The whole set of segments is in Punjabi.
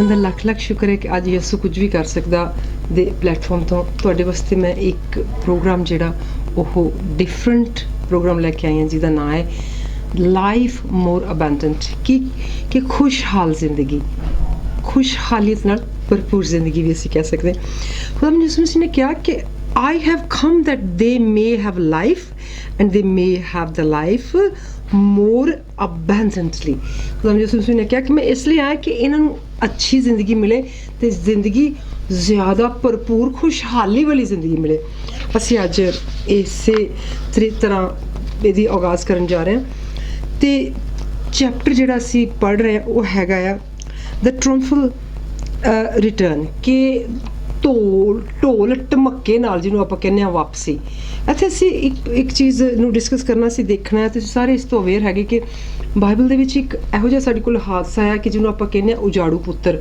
खुदावंद दा लख लख शुक्र है कि अज यसू कुछ भी कर सकदा दे प्लेटफॉर्म तो तुहाडे वास्ते मैं एक प्रोग्राम जिहड़ा ओह डिफरेंट प्रोग्राम लैके आई हां जिहदा नाम है लाइफ मोर अबैंडेंट कि खुशहाल जिंदगी खुशहालीत नाल भरपूर जिंदगी भी असीं कह सकदे खुदा यीशु मसीह ने कहा कि I have come that they may have life and they may have the life more abundantly खुदा यीशु मसीह ने कहा कि मैं इसलिए आया कि इन्हों अच्छी जिंदगी मिले तो जिंदगी ज़्यादा भरपूर खुशहाली वाली जिंदगी मिले असीं अज इसे तरह इहदी आगाज़ करन जा रहे हैं तो चैप्टर जिहड़ा असीं पढ़ रहे हैं वो हैगा आ द ट्रम्फल रिटर्न के ढोल ढमक्के नाल जिन्हों आपां कहने वापसी इत्थे असीं एक चीज़ नूं डिस्कस करना असीं देखना है तो सारे इस तो अवेयर है कि बाइबल दे विच एक इहो जिहा साडे कोल हादसा है कि जिन्हों आपां कहने उजाड़ू पुत्तर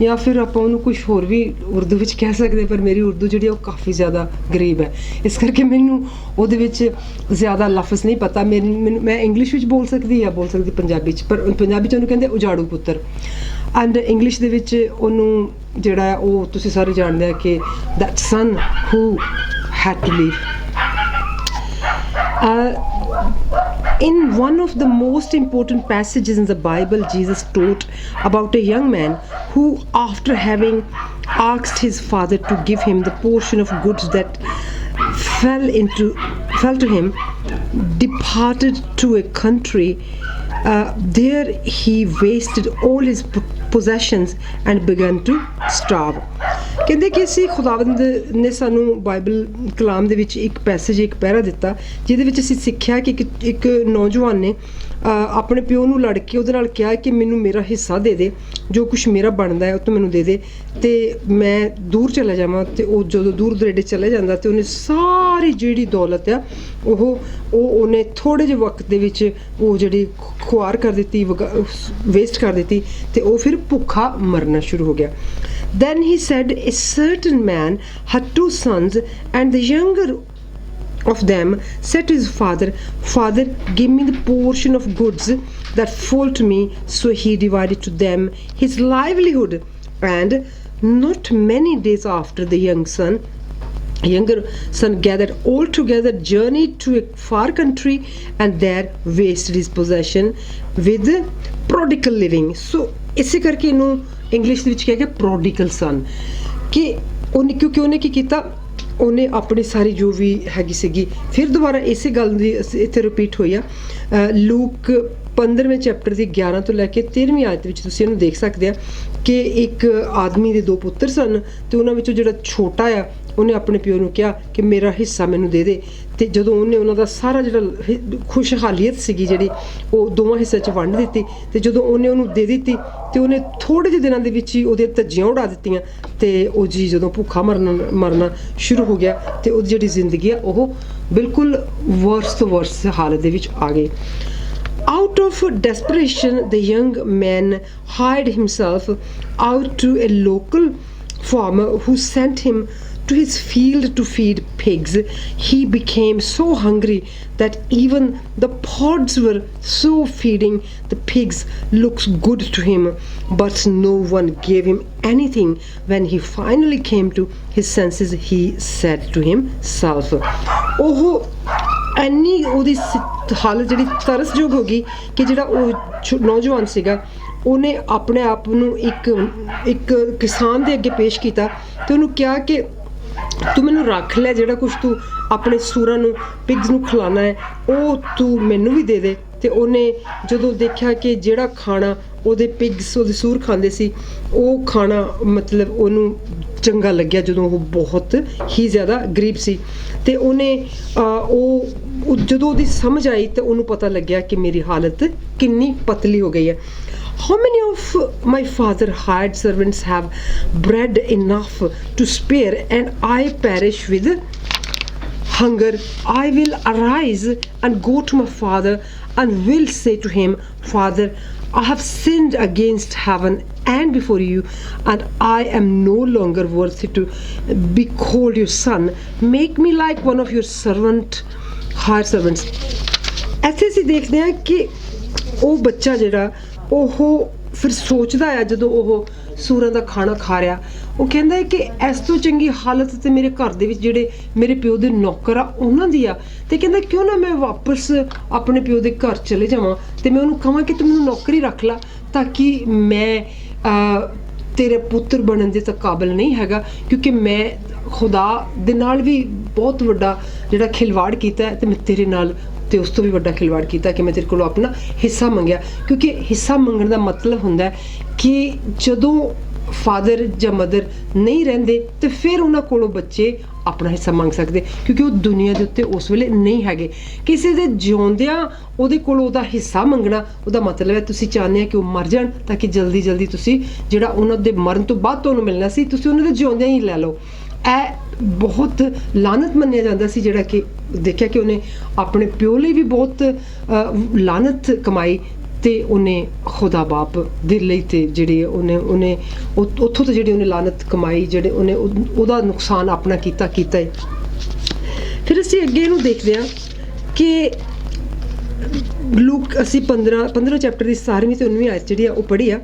या फिर आपां उहनूं कुछ होर भी उर्दू विच कह सकदे पर मेरी उर्दू जिहड़ी वो काफ़ी ज़्यादा गरीब है इस करके मैनूं उहदे विच ज़्यादा लफ्ज़ नहीं पता मैं इंग्लिश विच बोल सकदी या बोल सकदी पंजाबी च पर पंजाबी च उहनूं कहंदे उजाड़ू पुत्तर एंड इंग्लिश दे विच उहनूं जिहड़ा है वो तुसीं सारे जाणदे आ कि that son who had to leave In one of the most important passages in the Bible, Jesus taught about a young man who, after having asked his father to give him the portion of goods that fell to him, departed to a country. There he wasted all his possessions and began to starve. ਕਹਿੰਦੇ ਕਿ ਅਸੀਂ ਖੁਦਾਵੰਦ ਨੇ ਸਾਨੂੰ ਬਾਈਬਲ ਕਲਾਮ ਦੇ ਵਿੱਚ ਇੱਕ ਪੈਸੇਜ ਇੱਕ ਪੈਰਾ ਦਿੱਤਾ ਜਿਹਦੇ ਵਿੱਚ ਅਸੀਂ ਸਿੱਖਿਆ ਕਿ ਇੱਕ ਨੌਜਵਾਨ ਨੇ ਆਪਣੇ ਪਿਓ ਨੂੰ ਲੜ ਕੇ ਉਹਦੇ ਨਾਲ ਕਿਹਾ ਕਿ ਮੈਨੂੰ ਮੇਰਾ ਹਿੱਸਾ ਦੇ ਦੇ ਜੋ ਕੁਛ ਮੇਰਾ ਬਣਦਾ ਹੈ ਉਹ ਤੋਂ ਮੈਨੂੰ ਦੇ ਦੇ ਅਤੇ ਮੈਂ ਦੂਰ ਚਲਾ ਜਾਵਾਂ ਅਤੇ ਉਹ ਜਦੋਂ ਦੂਰ ਦੁਰੇਡੇ ਚਲੇ ਜਾਂਦਾ ਅਤੇ ਉਹਨੇ ਸਾਰੀ ਜਿਹੜੀ ਦੌਲਤ ਆ ਉਹਨੇ ਥੋੜ੍ਹੇ ਜਿਹੇ ਵਕਤ ਦੇ ਵਿੱਚ ਉਹ ਜਿਹੜੀ ਖੁਆਰ ਕਰ ਦਿੱਤੀ ਵੇਸਟ ਕਰ ਦਿੱਤੀ ਅਤੇ ਉਹ ਫਿਰ ਭੁੱਖਾ ਮਰਨਾ ਸ਼ੁਰੂ ਹੋ ਗਿਆ Then he said, a certain man had 2 sons, and the younger of them said to his father, Father, give me the portion of goods that fall to me. So he divided to them his livelihood. And not many days after, the younger son gathered all together, journeyed to a far country, and there wasted his possession with prodigal living. So ਇਸੇ ਕਰਕੇ ਇਹਨੂੰ ਇੰਗਲਿਸ਼ ਦੇ ਵਿੱਚ ਕਿਹਾ ਗਿਆ ਪ੍ਰੋਡੀਗਲ ਸਨ ਕਿ ਉਹਨੇ ਕਿਉਂਕਿ ਉਹਨੇ ਕੀ ਕੀਤਾ ਉਹਨੇ ਆਪਣੀ ਸਾਰੀ ਜੋ ਵੀ ਹੈਗੀ ਸੀਗੀ ਫਿਰ ਦੁਬਾਰਾ ਇਸੇ ਗੱਲ ਦੀ ਇੱਥੇ ਰਿਪੀਟ ਹੋਈ ਆ ਲੂਕ 15ਵੇਂ ਚੈਪਟਰ ਦੀ 11 ਤੋਂ ਲੈ ਕੇ 13ਵੀਂ ਆਇਤ ਵਿੱਚ ਤੁਸੀਂ ਇਹਨੂੰ ਦੇਖ ਸਕਦੇ ਆ ਕਿ ਇੱਕ ਆਦਮੀ ਦੇ 2 ਪੁੱਤਰ ਸਨ ਅਤੇ ਉਹਨਾਂ ਵਿੱਚੋਂ ਜਿਹੜਾ ਛੋਟਾ ਆ ਉਹਨੇ ਆਪਣੇ ਪਿਓ ਨੂੰ ਕਿਹਾ ਕਿ ਮੇਰਾ ਹਿੱਸਾ ਮੈਨੂੰ ਦੇ ਦੇ ਅਤੇ ਜਦੋਂ ਉਹਨੇ ਉਹਨਾਂ ਦਾ ਸਾਰਾ ਜਿਹੜਾ ਖੁਸ਼ਹਾਲੀਅਤ ਸੀਗੀ ਜਿਹੜੀ ਉਹ ਦੋਵਾਂ ਹਿੱਸਿਆਂ 'ਚ ਵੰਡ ਦਿੱਤੀ ਅਤੇ ਜਦੋਂ ਉਹਨੇ ਉਹਨੂੰ ਦੇ ਦਿੱਤੀ ਅਤੇ ਉਹਨੇ ਥੋੜ੍ਹੇ ਜਿਹੇ ਦਿਨਾਂ ਦੇ ਵਿੱਚ ਹੀ ਉਹਦੀਆਂ ਧੱਜੀਆਂ ਉਡਾ ਦਿੱਤੀਆਂ ਅਤੇ ਉਹ ਜੀ ਜਦੋਂ ਭੁੱਖਾ ਮਰਨਾ ਸ਼ੁਰੂ ਹੋ ਗਿਆ ਅਤੇ ਉਹਦੀ ਜਿਹੜੀ ਜ਼ਿੰਦਗੀ ਆ ਉਹ ਬਿਲਕੁਲ ਵਰਸ ਤੋਂ ਵਰਸ ਹਾਲਤ ਦੇ ਵਿੱਚ ਆ ਗਈ Out of desperation, the young man hired himself out to a local farmer who sent him to his field to feed pigs. He became so hungry that even the pods were so feeding the pigs looks good to him, but no one gave him anything. When he finally came to his senses, he said to himself, "Oh, ਇੰਨੀ ਉਹਦੀ ਹਾਲਤ ਜਿਹੜੀ ਤਰਸਯੋਗ ਹੋ ਗਈ ਕਿ ਜਿਹੜਾ ਉਹ ਨੌਜਵਾਨ ਸੀਗਾ ਉਹਨੇ ਆਪਣੇ ਆਪ ਨੂੰ ਇੱਕ ਕਿਸਾਨ ਦੇ ਅੱਗੇ ਪੇਸ਼ ਕੀਤਾ ਅਤੇ ਉਹਨੂੰ ਕਿਹਾ ਕਿ ਤੂੰ ਮੈਨੂੰ ਰੱਖ ਲੈ ਜਿਹੜਾ ਕੁਛ ਤੂੰ ਆਪਣੇ ਸੂਰਾਂ ਨੂੰ ਪਿਗਸ ਨੂੰ ਖਿਲਾਉਣਾ ਹੈ ਉਹ ਤੂੰ ਮੈਨੂੰ ਵੀ ਦੇ ਦੇ ਅਤੇ ਉਹਨੇ ਜਦੋਂ ਦੇਖਿਆ ਕਿ ਜਿਹੜਾ ਖਾਣਾ ਉਹਦੇ ਪਿਗਸ ਉਹਦੇ ਸੂਰ ਖਾਂਦੇ ਸੀ ਉਹ ਖਾਣਾ ਮਤਲਬ ਉਹਨੂੰ ਚੰਗਾ ਲੱਗਿਆ ਜਦੋਂ ਉਹ ਬਹੁਤ ਹੀ ਜ਼ਿਆਦਾ ਗਰੀਬ ਸੀ ਅਤੇ ਉਹਨੇ ਉਹ ਜਦੋਂ ਉਹਦੀ ਸਮਝ ਆਈ ਤਾਂ ਉਹਨੂੰ ਪਤਾ ਲੱਗਿਆ ਕਿ ਮੇਰੀ ਹਾਲਤ ਕਿੰਨੀ ਪਤਲੀ ਹੋ ਗਈ ਹੈ How many of my father hired servants have bread enough to spare and I perish with hunger? I will arise and go to my father and will say to him, Father, I have sinned against heaven and before you, and I am no longer worthy to be called your son. Make me like one of your hired servants. ਇੱਥੇ ਅਸੀਂ ਦੇਖਦੇ ਹਾਂ ਕਿ ਉਹ ਬੱਚਾ ਜਿਹੜਾ ਉਹ ਫਿਰ ਸੋਚਦਾ ਆ ਜਦੋਂ ਉਹ ਸੂਰਾਂ ਦਾ ਖਾਣਾ ਖਾ ਰਿਹਾ। ਉਹ ਕਹਿੰਦਾ ਹੈ ਕਿ ਇਸ ਤੋਂ ਚੰਗੀ ਹਾਲਤ ਤੇ ਮੇਰੇ ਘਰ ਦੇ ਵਿੱਚ ਜਿਹੜੇ ਮੇਰੇ ਪਿਓ ਦੇ ਨੌਕਰ ਆ ਉਹਨਾਂ ਦੀ ਆ, ਤੇ ਕਹਿੰਦਾ ਕਿਉਂ ਨਾ ਮੈਂ ਵਾਪਸ ਆਪਣੇ ਪਿਓ ਦੇ ਘਰ ਚਲੇ ਜਾਵਾਂ ਤੇ ਮੈਂ ਉਹਨੂੰ ਕਹਾਂ ਕਿ ਤੂੰ ਮੈਨੂੰ ਨੌਕਰੀ ਰੱਖ ਲਾ, ਤਾਂ ਕਿ ਮੈਂ ਤੇਰੇ ਪੁੱਤਰ ਬਣਨ ਦੇ ਤਾਂ ਕਾਬਿਲ ਨਹੀਂ ਹੈਗਾ, ਕਿਉਂਕਿ ਮੈਂ ਖੁਦਾ ਦੇ ਨਾਲ ਵੀ ਬਹੁਤ ਵੱਡਾ ਜਿਹੜਾ ਖਿਲਵਾੜ ਕੀਤਾ ਹੈ, ਤੇ ਮੈਂ ਤੇਰੇ ਨਾਲ ਤੇ ਉਸ ਤੋਂ ਵੀ ਵੱਡਾ ਖਿਲਵਾੜ ਕੀਤਾ ਕਿ ਮੈਂ ਤੇਰੇ ਕੋਲੋਂ ਆਪਣਾ ਹਿੱਸਾ ਮੰਗਿਆ। ਕਿਉਂਕਿ ਹਿੱਸਾ ਮੰਗਣ ਦਾ ਮਤਲਬ ਹੁੰਦਾ ਕਿ ਜਦੋਂ ਫਾਦਰ ਜਾਂ ਮਦਰ ਨਹੀਂ ਰਹਿੰਦੇ ਤੇ ਫਿਰ ਉਹਨਾਂ ਕੋਲੋਂ ਬੱਚੇ ਆਪਣਾ ਹਿੱਸਾ ਮੰਗ ਸਕਦੇ, ਕਿਉਂਕਿ ਉਹ ਦੁਨੀਆ ਦੇ ਉੱਤੇ ਉਸ ਵੇਲੇ ਨਹੀਂ ਹੈਗੇ। ਕਿਸੇ ਦੇ ਜਿਉਂਦਿਆਂ ਉਹਦੇ ਕੋਲੋਂ ਉਹਦਾ ਹਿੱਸਾ ਮੰਗਣਾ, ਉਹਦਾ ਮਤਲਬ ਹੈ ਤੁਸੀਂ ਚਾਹੁੰਦੇ ਆ ਕਿ ਉਹ ਮਰ ਜਾਣ ਤਾਂ ਕਿ ਜਲਦੀ ਜਲਦੀ ਤੁਸੀਂ ਜਿਹੜਾ ਉਹਨਾਂ ਦੇ ਮਰਨ ਤੋਂ ਬਾਅਦ ਤੁਹਾਨੂੰ ਮਿਲਣਾ ਸੀ ਤੁਸੀਂ ਉਹਨਾਂ ਦੇ ਜਿਉਂਦਿਆਂ ਹੀ ਲੈ ਲਓ। ਇਹ ਬਹੁਤ ਲਾਨਤ ਮੰਨਿਆ ਜਾਂਦਾ ਸੀ, ਜਿਹੜਾ ਕਿ ਦੇਖਿਆ ਕਿ ਉਹਨੇ ਆਪਣੇ ਪਿਓ ਲਈ ਵੀ ਬਹੁਤ ਲਾਨਤ ਕਮਾਈ ਤੇ ਉਹਨੇ ਖੁਦਾ ਬਾਪ ਦੇ ਲਈ ਤੇ ਜਿਹੜੀ ਉਹਨੇ ਉੱਥੋਂ ਤੋਂ ਜਿਹੜੀ ਉਹਨੇ ਲਾਨਤ ਕਮਾਈ, ਜਿਹੜੇ ਉਹਨੇ ਉਹਦਾ ਨੁਕਸਾਨ ਆਪਣਾ ਕੀਤਾ ਹੈ। ਫਿਰ ਅਸੀਂ ਅੱਗੇ ਇਹਨੂੰ ਦੇਖਦੇ ਹਾਂ ਕਿ ਲੂਕ ਅਸੀਂ 15 ਚੈਪਟਰ ਦੀ 17ਵੀਂ ਤੇ 19ਵੀਂ ਆਇਤ ਜਿਹੜੀ ਆ ਉਹ ਪੜ੍ਹੀ ਆ।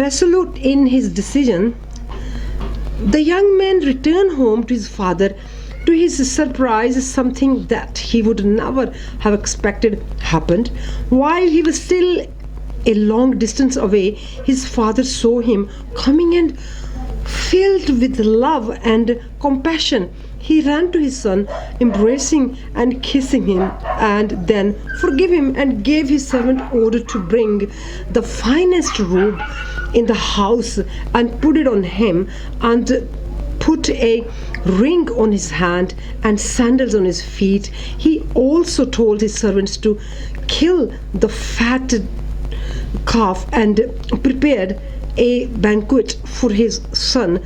Resolute in his decision, the young man returned home to his father. To his surprise, something that he would never have expected happened. While he was still a long distance away, his father saw him coming, and filled with love and compassion, he ran to his son, embracing and kissing him, and then forgave him and gave his servant order to bring the finest robe in the house and put it on him, and put a ring on his hand and sandals on his feet. He also told his servants to kill the fatted calf and prepared a banquet for his son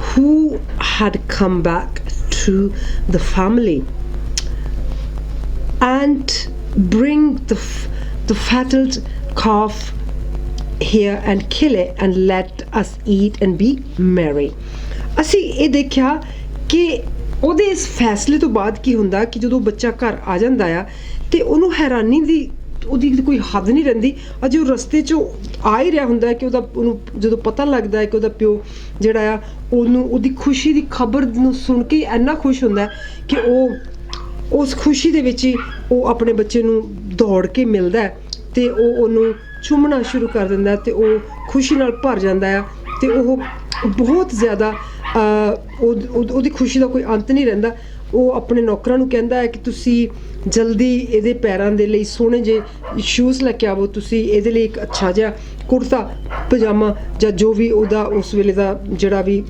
who had come back to the family, and bring the fattened calf here and kill it and let us eat and be merry. ਅਸੀਂ ਇਹ ਦੇਖਿਆ ਕਿ ਉਹਦੇ ਇਸ ਫੈਸਲੇ ਤੋਂ ਬਾਅਦ ਕੀ ਹੁੰਦਾ ਕਿ ਜਦੋਂ ਬੱਚਾ ਘਰ ਆ ਜਾਂਦਾ ਆ ਤੇ ਉਹਨੂੰ ਹੈਰਾਨੀ ਦੀ ਉਹਦੀ ਕੋਈ ਹੱਦ ਨਹੀਂ ਰਹਿੰਦੀ। ਅਜੇ ਉਹ ਰਸਤੇ 'ਚੋਂ ਆ ਹੀ ਰਿਹਾ ਹੁੰਦਾ ਕਿ ਉਹਨੂੰ ਜਦੋਂ ਪਤਾ ਲੱਗਦਾ ਹੈ ਕਿ ਉਹਦਾ ਪਿਓ ਜਿਹੜਾ ਆ ਉਹਨੂੰ ਉਹਦੀ ਖੁਸ਼ੀ ਦੀ ਖਬਰ ਨੂੰ ਸੁਣ ਕੇ ਇੰਨਾ ਖੁਸ਼ ਹੁੰਦਾ ਕਿ ਉਹ ਉਸ ਖੁਸ਼ੀ ਦੇ ਵਿੱਚ ਹੀ ਉਹ ਆਪਣੇ ਬੱਚੇ ਨੂੰ ਦੌੜ ਕੇ ਮਿਲਦਾ ਤੇ ਉਹ ਉਹਨੂੰ ਚੁੰਮਣਾ ਸ਼ੁਰੂ ਕਰ ਦਿੰਦਾ ਤੇ ਉਹ ਖੁਸ਼ੀ ਨਾਲ ਭਰ ਜਾਂਦਾ ਆ ਤੇ ਉਹ ਬਹੁਤ ਜ਼ਿਆਦਾ ਉਹਦੀ ਖੁਸ਼ੀ ਦਾ ਕੋਈ ਅੰਤ ਨਹੀਂ ਰਹਿੰਦਾ। ਉਹ ਆਪਣੇ ਨੌਕਰਾਂ ਨੂੰ ਕਹਿੰਦਾ ਹੈ ਕਿ ਤੁਸੀਂ ਜਲਦੀ ਇਹਦੇ ਪੈਰਾਂ ਦੇ ਲਈ ਸੋਹਣੇ ਜਿਹੇ ਸ਼ੂਜ਼ ਲੈ ਕੇ ਆਵੋ, ਤੁਸੀਂ ਇਹਦੇ ਲਈ ਇੱਕ ਅੱਛਾ ਜਿਹਾ ਕੁੜਤਾ ਪਜਾਮਾ ਜਾਂ ਜੋ ਵੀ ਉਹਦਾ ਉਸ ਵੇਲੇ ਦਾ ਜਿਹੜਾ ਵੀ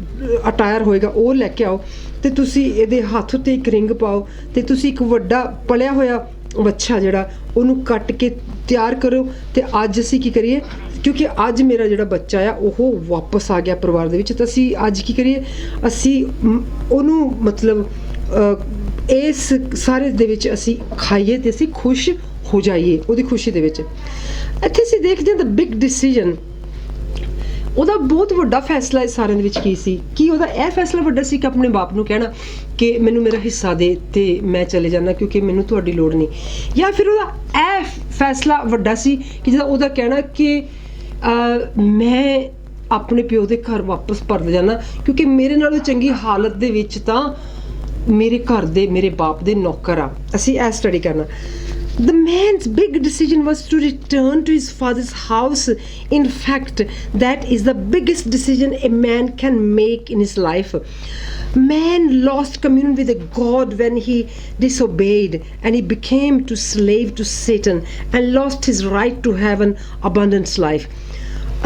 ਅਟਾਇਰ ਹੋਏਗਾ ਉਹ ਲੈ ਕੇ ਆਓ, ਤੇ ਤੁਸੀਂ ਇਹਦੇ ਹੱਥ ਉੱਤੇ ਇੱਕ ਰਿੰਗ ਪਾਓ, ਤੇ ਤੁਸੀਂ ਇੱਕ ਵੱਡਾ ਪਲਿਆ ਹੋਇਆ ਵੱਛਾ ਜਿਹੜਾ ਉਹਨੂੰ ਕੱਟ ਕੇ ਤਿਆਰ ਕਰੋ। ਤੇ ਅੱਜ ਅਸੀਂ ਕੀ ਕਰੀਏ, ਕਿਉਂਕਿ ਅੱਜ ਮੇਰਾ ਜਿਹੜਾ ਬੱਚਾ ਆ ਉਹ ਵਾਪਸ ਆ ਗਿਆ ਪਰਿਵਾਰ ਦੇ ਵਿੱਚ, ਤਾਂ ਅਸੀਂ ਅੱਜ ਕੀ ਕਰੀਏ, ਅਸੀਂ ਉਹਨੂੰ ਮਤਲਬ ਇਸ ਸਾਰੇ ਦੇ ਵਿੱਚ ਅਸੀਂ ਖਾਈਏ ਤੇ ਅਸੀਂ ਖੁਸ਼ ਹੋ ਜਾਈਏ ਉਹਦੀ ਖੁਸ਼ੀ ਦੇ ਵਿੱਚ। ਇੱਥੇ ਅਸੀਂ ਦੇਖਦੇ ਹਾਂ ਦ ਬਿਗ ਡਿਸੀਜਨ, ਉਹਦਾ ਬਹੁਤ ਵੱਡਾ ਫੈਸਲਾ ਇਸ ਸਾਰਿਆਂ ਦੇ ਵਿੱਚ ਕੀ ਸੀ ਕਿ ਉਹਦਾ ਇਹ ਫੈਸਲਾ ਵੱਡਾ ਸੀ ਕਿ ਆਪਣੇ ਬਾਪ ਨੂੰ ਕਹਿਣਾ ਕਿ ਮੈਨੂੰ ਮੇਰਾ ਹਿੱਸਾ ਦੇ ਤੇ ਮੈਂ ਚਲੇ ਜਾਣਾ ਕਿਉਂਕਿ ਮੈਨੂੰ ਤੁਹਾਡੀ ਲੋੜ ਨਹੀਂ, ਜਾਂ ਫਿਰ ਉਹਦਾ ਇਹ ਫੈਸਲਾ ਵੱਡਾ ਸੀ ਕਿ ਜਿਹਦਾ ਉਹਦਾ ਕਹਿਣਾ ਕਿ ਮੈਂ ਆਪਣੇ ਪਿਓ ਦੇ ਘਰ ਵਾਪਸ ਪਰਤ ਜਾਣਾ ਕਿਉਂਕਿ ਮੇਰੇ ਨਾਲੋਂ ਚੰਗੀ ਹਾਲਤ ਦੇ ਵਿੱਚ ਤਾਂ ਮੇਰੇ ਘਰ ਦੇ ਮੇਰੇ ਬਾਪ ਦੇ ਨੌਕਰ ਆ। ਅਸੀਂ ਇਹ ਸਟੱਡੀ ਕਰਨਾ। The man's big decision was to return to his father's house. In fact, that is the biggest decision a man can make in his life. Man lost communion with God when he disobeyed, and he became to slave to Satan and lost his right to have an abundant life.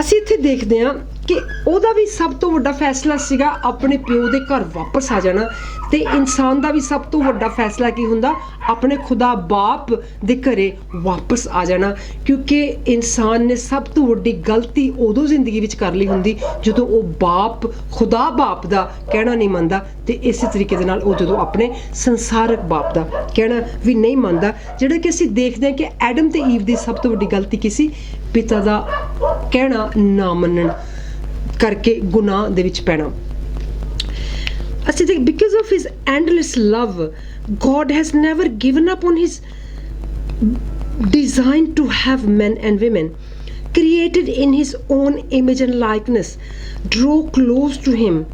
ਅਸੀਂ ਇੱਥੇ ਦੇਖਦੇ ਹਾਂ ਕਿ ਉਹਦਾ ਵੀ ਸਭ ਤੋਂ ਵੱਡਾ ਫੈਸਲਾ ਸੀਗਾ ਆਪਣੇ ਪਿਓ ਦੇ ਘਰ ਵਾਪਸ ਆ ਜਾਣਾ, ਤੇ ਇਨਸਾਨ ਦਾ ਵੀ ਸਭ ਤੋਂ ਵੱਡਾ ਫੈਸਲਾ ਕੀ ਹੁੰਦਾ, ਆਪਣੇ ਖੁਦਾ ਬਾਪ ਦੇ ਘਰੇ ਵਾਪਸ ਆ ਜਾਣਾ, ਕਿਉਂਕਿ ਇਨਸਾਨ ਨੇ ਸਭ ਤੋਂ ਵੱਡੀ ਗਲਤੀ ਉਦੋਂ ਜ਼ਿੰਦਗੀ ਵਿੱਚ ਕਰ ਲਈ ਹੁੰਦੀ ਜਦੋਂ ਉਹ ਖੁਦਾ ਬਾਪ ਦਾ ਕਹਿਣਾ ਨਹੀਂ ਮੰਨਦਾ, ਤੇ ਇਸੇ ਤਰੀਕੇ ਦੇ ਨਾਲ ਉਹ ਜਦੋਂ ਆਪਣੇ ਸੰਸਾਰਕ ਬਾਪ ਦਾ ਕਹਿਣਾ ਵੀ ਨਹੀਂ ਮੰਨਦਾ, ਜਿਹੜਾ ਕਿ ਅਸੀਂ ਦੇਖਦੇ ਹਾਂ ਕਿ ਐਡਮ ਤੇ ਈਵ ਦੀ ਸਭ ਤੋਂ ਵੱਡੀ ਗਲਤੀ ਕੀ ਸੀ, ਪਿਤਾ ਦਾ ਕਹਿਣਾ ਨਾ ਮੰਨਣ ਕਰਕੇ ਗੁਨਾਹ ਦੇ ਵਿੱਚ ਪੈਣਾ। ਅਸੀਂ ਦੇਖ because of his endless love, God has never given up on his design to have men and women. created in his own image and likeness, draw close to him.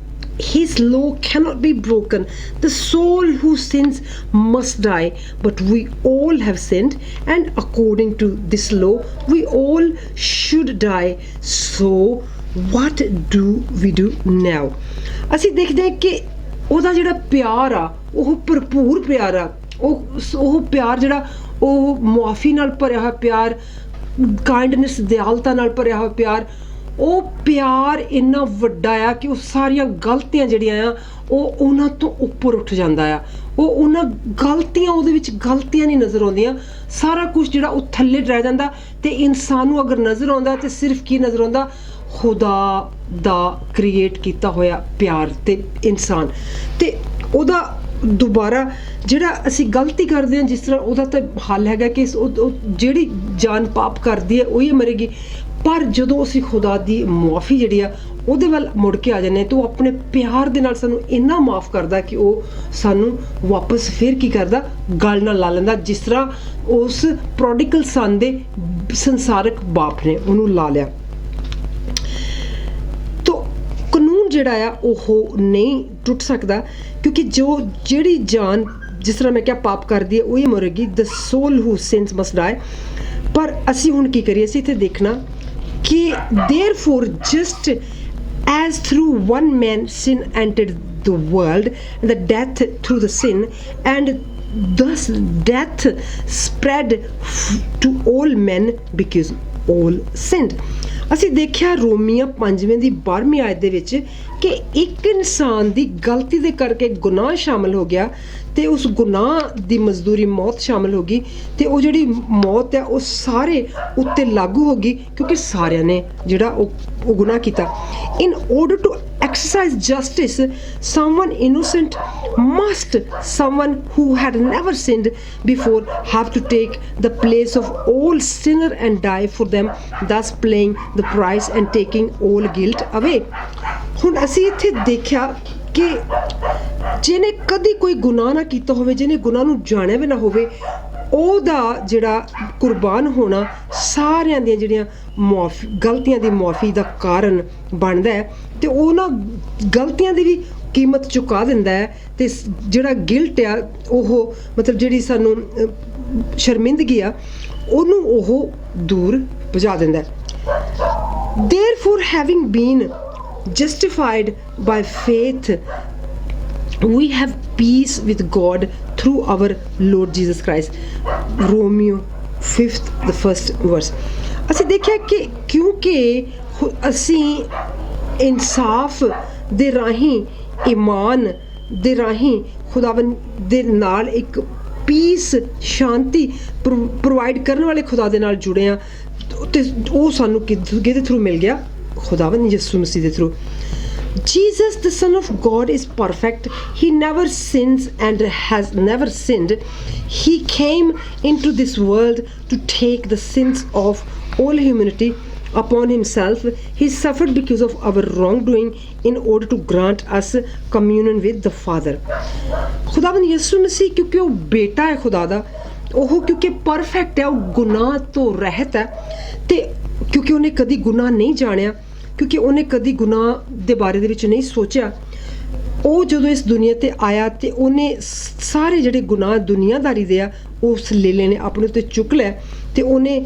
His law cannot be broken. The soul who sins must die. But we all have sinned, and according to this law, we all should die. So what do we do now? ਅਸੀਂ ਦੇਖਦੇ ਹਾਂ ਕਿ ਉਹਦਾ ਜਿਹੜਾ ਪਿਆਰ ਆ ਉਹ ਭਰਪੂਰ ਪਿਆਰ ਆ, ਉਹ ਪਿਆਰ ਜਿਹੜਾ ਉਹ ਮੁਆਫੀ ਨਾਲ ਭਰਿਆ ਹੋਇਆ ਪਿਆਰ, ਕਾਈਂਡਨੈਸ ਦਿਆਲਤਾ ਨਾਲ ਭਰਿਆ ਹੋਇਆ ਪਿਆਰ, ਉਹ ਪਿਆਰ ਇੰਨਾ ਵੱਡਾ ਆ ਕਿ ਉਹ ਸਾਰੀਆਂ ਗਲਤੀਆਂ ਜਿਹੜੀਆਂ ਆ ਉਹ ਉਹਨਾਂ ਤੋਂ ਉੱਪਰ ਉੱਠ ਜਾਂਦਾ ਆ। ਉਹ ਉਹਨਾਂ ਗਲਤੀਆਂ, ਉਹਦੇ ਵਿੱਚ ਗਲਤੀਆਂ ਨਹੀਂ ਨਜ਼ਰ ਆਉਂਦੀਆਂ, ਸਾਰਾ ਕੁਝ ਜਿਹੜਾ ਉਹ ਥੱਲੇ ਰਹਿ ਜਾਂਦਾ। ਅਤੇ ਇਨਸਾਨ ਨੂੰ ਅਗਰ ਨਜ਼ਰ ਆਉਂਦਾ ਤਾਂ ਸਿਰਫ ਕੀ ਨਜ਼ਰ ਆਉਂਦਾ? ਖੁਦਾ ਦਾ ਕ੍ਰੀਏਟ ਕੀਤਾ ਹੋਇਆ ਪਿਆਰ ਅਤੇ ਇਨਸਾਨ। ਅਤੇ ਉਹਦਾ ਦੁਬਾਰਾ ਜਿਹੜਾ ਅਸੀਂ ਗਲਤੀ ਕਰਦੇ ਹਾਂ, ਜਿਸ ਤਰ੍ਹਾਂ ਉਹਦਾ ਤਾਂ ਹੱਲ ਹੈਗਾ ਕਿ ਜਿਹੜੀ ਜਾਨ ਪਾਪ ਕਰਦੀ ਹੈ ਉਹੀ ਮਰੇਗੀ। ਪਰ ਜਦੋਂ ਅਸੀਂ ਖੁਦਾ ਦੀ ਮੁਆਫੀ ਜਿਹੜੀ ਆ ਉਹਦੇ ਵੱਲ ਮੁੜ ਕੇ ਆ ਜਾਂਦੇ ਹਾਂ ਤਾਂ ਉਹ ਆਪਣੇ ਪਿਆਰ ਦੇ ਨਾਲ ਸਾਨੂੰ ਇੰਨਾ ਮਾਫ਼ ਕਰਦਾ ਕਿ ਉਹ ਸਾਨੂੰ ਵਾਪਸ ਫਿਰ ਕੀ ਕਰਦਾ? ਗਲ ਨਾਲ ਲਾ ਲੈਂਦਾ, ਜਿਸ ਤਰ੍ਹਾਂ ਉਸ ਪ੍ਰੋਡੀਗਲ ਸਨ ਦੇ ਸੰਸਾਰਕ ਬਾਪ ਨੇ ਉਹਨੂੰ ਲਾ ਲਿਆ। ਤਾਂ ਕਾਨੂੰਨ ਜਿਹੜਾ ਆ ਉਹ ਨਹੀਂ ਟੁੱਟ ਸਕਦਾ, ਕਿਉਂਕਿ ਜਿਹੜੀ ਜਾਨ ਜਿਸ ਤਰ੍ਹਾਂ ਮੈਂ ਕਿਹਾ ਪਾਪ ਕਰਦੀ ਹੈ ਉਹੀ ਮਰੇਗੀ। ਦ ਸੋਲ ਹੂ ਸਿਨਸ ਮਸਟ ਡਾਈ। ਪਰ ਅਸੀਂ ਹੁਣ ਕੀ ਕਰੀਏ? ਅਸੀਂ ਇੱਥੇ ਦੇਖਣਾ ਕਿ therefore just as through one man sin entered the world, the death through the sin, and thus death spread to all men because all sinned. ਅਸੀਂ ਦੇਖਿਆ ਰੋਮੀਆਂ 5ਵੇਂ ਦੀ 12ਵੀਂ ਆਇਤ ਦੇ ਵਿੱਚ ਕਿ ਇੱਕ ਇਨਸਾਨ ਦੀ ਗਲਤੀ ਦੇ ਕਰਕੇ ਗੁਨਾਹ ਸ਼ਾਮਲ ਹੋ ਗਿਆ ਅਤੇ ਉਸ ਗੁਨਾਹ ਦੀ ਮਜ਼ਦੂਰੀ ਮੌਤ ਸ਼ਾਮਲ ਹੋ ਗਈ, ਅਤੇ ਉਹ ਜਿਹੜੀ ਮੌਤ ਹੈ ਉਹ ਸਾਰੇ ਉੱਤੇ ਲਾਗੂ ਹੋ ਗਈ ਕਿਉਂਕਿ ਸਾਰਿਆਂ ਨੇ ਜਿਹੜਾ ਉਹ ਗੁਨਾਹ ਕੀਤਾ। ਇਨ order to exercise justice, someone innocent must, someone who had never sinned before, have to take the place of all sinner and die for them, thus paying the price and taking all guilt away. ਹੁਣ ਅਸੀਂ ਇੱਥੇ ਦੇਖਿਆ ਕਿ ਜਿਹਨੇ ਕਦੀ ਕੋਈ ਗੁਨਾਹ ਨਾ ਕੀਤਾ ਹੋਵੇ, ਜਿਹਨੇ ਗੁਨਾਹ ਨੂੰ ਜਾਣਿਆ ਵੀ ਨਾ ਹੋਵੇ, ਉਹਦਾ ਜਿਹੜਾ ਕੁਰਬਾਨ ਹੋਣਾ ਸਾਰਿਆਂ ਦੀਆਂ ਜਿਹੜੀਆਂ ਗਲਤੀਆਂ ਦੀ ਮੁਆਫੀ ਦਾ ਕਾਰਨ ਬਣਦਾ ਹੈ, ਅਤੇ ਉਹਨਾਂ ਗਲਤੀਆਂ ਦੀ ਵੀ ਕੀਮਤ ਚੁਕਾ ਦਿੰਦਾ ਹੈ। ਅਤੇ ਜਿਹੜਾ ਗਿਲਟ ਆ ਉਹ ਮਤਲਬ ਜਿਹੜੀ ਸਾਨੂੰ ਸ਼ਰਮਿੰਦਗੀ ਆ ਉਹਨੂੰ ਉਹ ਦੂਰ ਭਜਾ ਦਿੰਦਾ ਹੈ। Therefore, having been justified by faith, we have peace with God through our Lord Jesus Christ. Romeo 5th, the first verse. ਅਸੀਂ ਦੇਖਿਆ ਕਿ ਕਿਉਂਕਿ ਅਸੀਂ ਇਨਸਾਫ ਦੇ ਰਾਹੀਂ, ਈਮਾਨ ਦੇ ਰਾਹੀਂ ਖੁਦਾਵੰਦ ਦੇ ਨਾਲ ਇੱਕ ਪੀਸ, ਸ਼ਾਂਤੀ ਪ੍ਰੋਵਾਈਡ ਕਰਨ ਵਾਲੇ ਖੁਦਾ ਦੇ ਨਾਲ ਜੁੜੇ ਹਾਂ, ਅਤੇ ਉਹ ਸਾਨੂੰ ਕਿਹਦੇ ਥਰੂ ਮਿਲ ਗਿਆ? ਖੁਦਾਵੰਦ ਯਿਸੂ ਮਸੀਹ ਦੇ through. Jesus, the Son of God, is perfect. He never sins and has never sinned. He came into this world to take the sins of all humanity upon himself. He suffered because of our wrongdoing in order to grant us communion with the Father. ਖੁਦਾਵੰਦ ਯਿਸੂ ਮਸੀਹ ਕਿਉਂਕਿ ਉਹ ਬੇਟਾ ਹੈ ਖੁਦਾ ਦਾ, ਉਹ ਕਿਉਂਕਿ ਪਰਫੈਕਟ ਹੈ, ਉਹ ਗੁਨਾਹ ਤੋਂ ਰਹਿਤ ਹੈ, ਅਤੇ ਕਿਉਂਕਿ ਉਹਨੇ ਕਦੀ ਗੁਨਾਹ ਨਹੀਂ ਜਾਣਿਆ, ਕਿਉਂਕਿ ਉਹਨੇ ਕਦੀ ਗੁਨਾਹ ਦੇ ਬਾਰੇ ਦੇ ਵਿੱਚ ਨਹੀਂ ਸੋਚਿਆ, ਉਹ ਜਦੋਂ ਇਸ ਦੁਨੀਆ 'ਤੇ ਆਇਆ ਅਤੇ ਉਹਨੇ ਸਾਰੇ ਜਿਹੜੇ ਗੁਨਾਹ ਦੁਨੀਆਦਾਰੀ ਦੇ ਆ ਉਸ ਲੇਲੇ ਨੇ ਆਪਣੇ ਉੱਤੇ ਚੁੱਕ ਲਿਆ, ਅਤੇ ਉਹਨੇ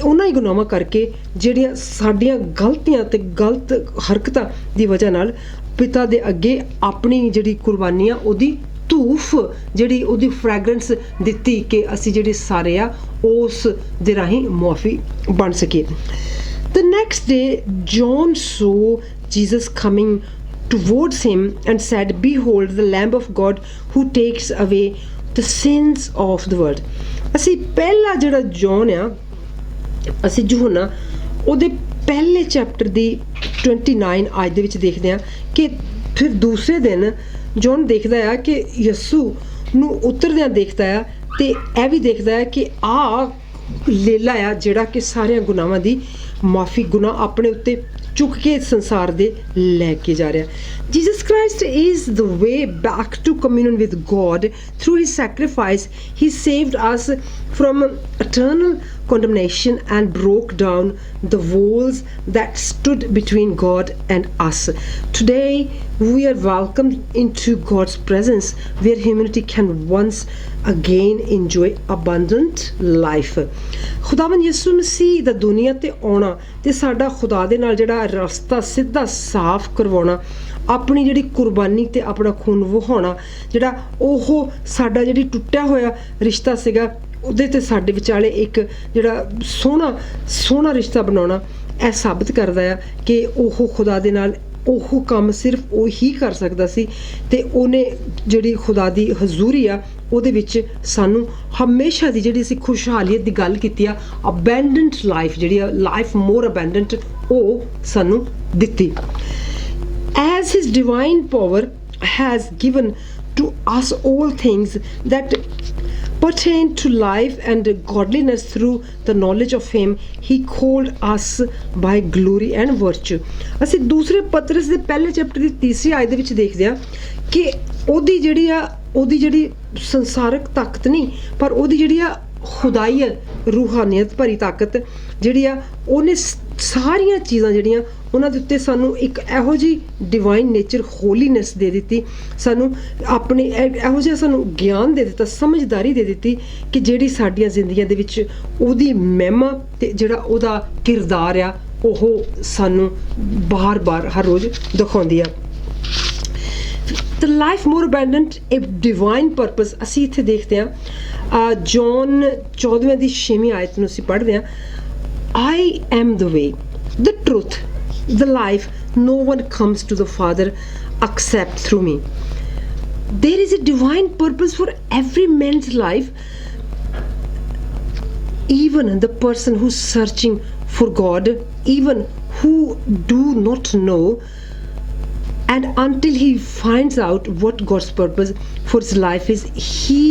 ਉਹਨਾਂ ਹੀ ਗੁਨਾਹਾਂ ਕਰਕੇ ਜਿਹੜੀਆਂ ਸਾਡੀਆਂ ਗਲਤੀਆਂ ਅਤੇ ਗਲਤ ਹਰਕਤਾਂ ਦੀ ਵਜ੍ਹਾ ਨਾਲ ਪਿਤਾ ਦੇ ਅੱਗੇ ਆਪਣੀ ਜਿਹੜੀ ਕੁਰਬਾਨੀ ਆ ਉਹਦੀ ਧੂਫ, ਜਿਹੜੀ ਉਹਦੀ ਫ੍ਰੈਗਰੈਂਸ ਦਿੱਤੀ ਕਿ ਅਸੀਂ ਜਿਹੜੇ ਸਾਰੇ ਆ ਉਸ ਦੇ ਰਾਹੀਂ ਮੁਆਫੀ ਬਣ ਸਕੀਏ। The next day, John saw Jesus coming towards him and said, Behold, the Lamb of God who takes away the sins of the world. ਅਸੀਂ ਪਹਿਲਾ ਜਿਹੜਾ ਜੌਨ ਆ, ਅਸੀਂ ਯਹੋਨਾ ਉਹਦੇ ਪਹਿਲੇ ਚੈਪਟਰ ਦੀ 29 ਆਇਤ ਦੇ ਵਿੱਚ ਦੇਖਦੇ ਹਾਂ ਕਿ ਫਿਰ ਦੂਸਰੇ ਦਿਨ ਜੌਨ ਦੇਖਦਾ ਆ ਕਿ ਯਿਸੂ ਨੂੰ ਉਤਰਦਿਆਂ ਦੇਖਦਾ ਆ, ਅਤੇ ਇਹ ਵੀ ਦੇਖਦਾ ਹੈ ਕਿ ਆਹ ਲੇਲਾ ਆ ਜਿਹੜਾ ਕਿ ਸਾਰਿਆਂ ਗੁਨਾਹਾਂ ਦੀ ਮਾਫੀ, ਗੁਨਾਹ ਆਪਣੇ ਉੱਤੇ ਚੁੱਕ ਕੇ ਸੰਸਾਰ ਦੇ ਲੈ ਕੇ ਜਾ ਰਿਹਾ। Jesus Jesus Christ is the way back to communion with God. Through his sacrifice, he saved us from eternal condemnation and broke down the walls that stood between God and us. Today, we are welcomed into God's presence where humanity can once again enjoy abundant life. ਖੁਦਾਵੰਦ ਯਿਸੂ ਮਸੀਹ ਦਾ ਦੁਨੀਆ ਤੇ ਆਉਣਾ ਤੇ ਸਾਡਾ ਖੁਦਾ ਦੇ ਨਾਲ ਜਿਹੜਾ ਰਸਤਾ ਸਿੱਧਾ ਸਾਫ਼ ਕਰਵਾਉਣਾ, ਆਪਣੀ ਜਿਹੜੀ ਕੁਰਬਾਨੀ ਤੇ ਆਪਣਾ ਖੂਨ ਵਹਾਉਣਾ, ਜਿਹੜਾ ਉਹ ਸਾਡਾ ਜਿਹੜੀ ਟੁੱਟਿਆ ਹੋਇਆ ਰਿਸ਼ਤਾ ਸੀਗਾ ਉਹਦੇ ਤੇ ਸਾਡੇ ਵਿਚਾਲੇ ਇੱਕ ਜਿਹੜਾ ਸੋਹਣਾ ਰਿਸ਼ਤਾ ਬਣਾਉਣਾ, ਇਹ ਸਾਬਤ ਕਰਦਾ ਆ ਕਿ ਉਹ ਖੁਦਾ ਦੇ ਨਾਲ ਉਹ ਕੰਮ ਸਿਰਫ ਉਹੀ ਕਰ ਸਕਦਾ ਸੀ ਤੇ ਉਹਨੇ ਜਿਹੜੀ ਖੁਦਾ ਦੀ ਹਜ਼ੂਰੀ ਆ ਉਹਦੇ ਵਿੱਚ ਸਾਨੂੰ ਹਮੇਸ਼ਾ ਦੀ ਜਿਹੜੀ ਅਸੀਂ ਖੁਸ਼ਹਾਲੀਅਤ ਦੀ ਗੱਲ ਕੀਤੀ ਆ, ਅਬੈਂਡੈਂਟ ਲਾਈਫ ਜਿਹੜੀ ਆ, ਲਾਈਫ ਮੋਰ ਅਬੈਂਡੈਂਟ, ਉਹ ਸਾਨੂੰ ਦਿੱਤੀ. As his divine power has given to us all things that pertain to life and godliness through the knowledge of him, he called us by glory and virtue. ਅਸੀਂ ਦੂਸਰੇ ਪਤਰਸ ਦੇ ਪਹਿਲੇ ਚੈਪਟਰ ਦੀ ਤੀਸਰੀ ਆਇਤ ਦੇ ਵਿੱਚ ਦੇਖਦੇ ਹਾਂ ਕਿ ਉਹਦੀ ਜਿਹੜੀ ਸੰਸਾਰਕ ਤਾਕਤ ਨਹੀਂ, ਪਰ ਉਹਦੀ ਜਿਹੜੀ ਆ ਖੁਦਾਈ ਰੂਹਾਨੀਅਤ ਭਰੀ ਤਾਕਤ ਜਿਹੜੀ ਆ, ਉਹਨੇ ਸਾਰੀਆਂ ਚੀਜ਼ਾਂ ਜਿਹੜੀਆਂ ਉਹਨਾਂ ਦੇ ਉੱਤੇ ਸਾਨੂੰ ਇੱਕ ਇਹੋ ਜਿਹੀ ਡਿਵਾਈਨ ਨੇਚਰ ਹੋਲੀਨੈਸ ਦੇ ਦਿੱਤੀ, ਸਾਨੂੰ ਆਪਣੇ ਇਹੋ ਜਿਹਾ ਸਾਨੂੰ ਗਿਆਨ ਦੇ ਦਿੱਤਾ, ਸਮਝਦਾਰੀ ਦੇ ਦਿੱਤੀ ਕਿ ਜਿਹੜੀ ਸਾਡੀਆਂ ਜ਼ਿੰਦਗੀਆਂ ਦੇ ਵਿੱਚ ਉਹਦੀ ਮਹਿਮਾ ਤੇ ਜਿਹੜਾ ਉਹਦਾ ਕਿਰਦਾਰ ਆ ਉਹ ਸਾਨੂੰ ਬਾਰ-ਬਾਰ ਹਰ ਰੋਜ਼ ਦਿਖਾਉਂਦੀ ਆ. The life more abundant, a divine purpose, ਅਸੀਂ ਇੱਥੇ ਦੇਖਦੇ ਹਾਂ ਜੌਨ 14 ਦੀ 6ਵੀਂ ਆਇਤ ਨੂੰ ਅਸੀਂ ਪੜ੍ਹਦੇ ਹਾਂ. I am the way, the truth, the life. No one comes to the Father except through me. There is a divine purpose for every man's life, even the person who's searching for God, even who do not know. And until he finds out what God's purpose for his life is, he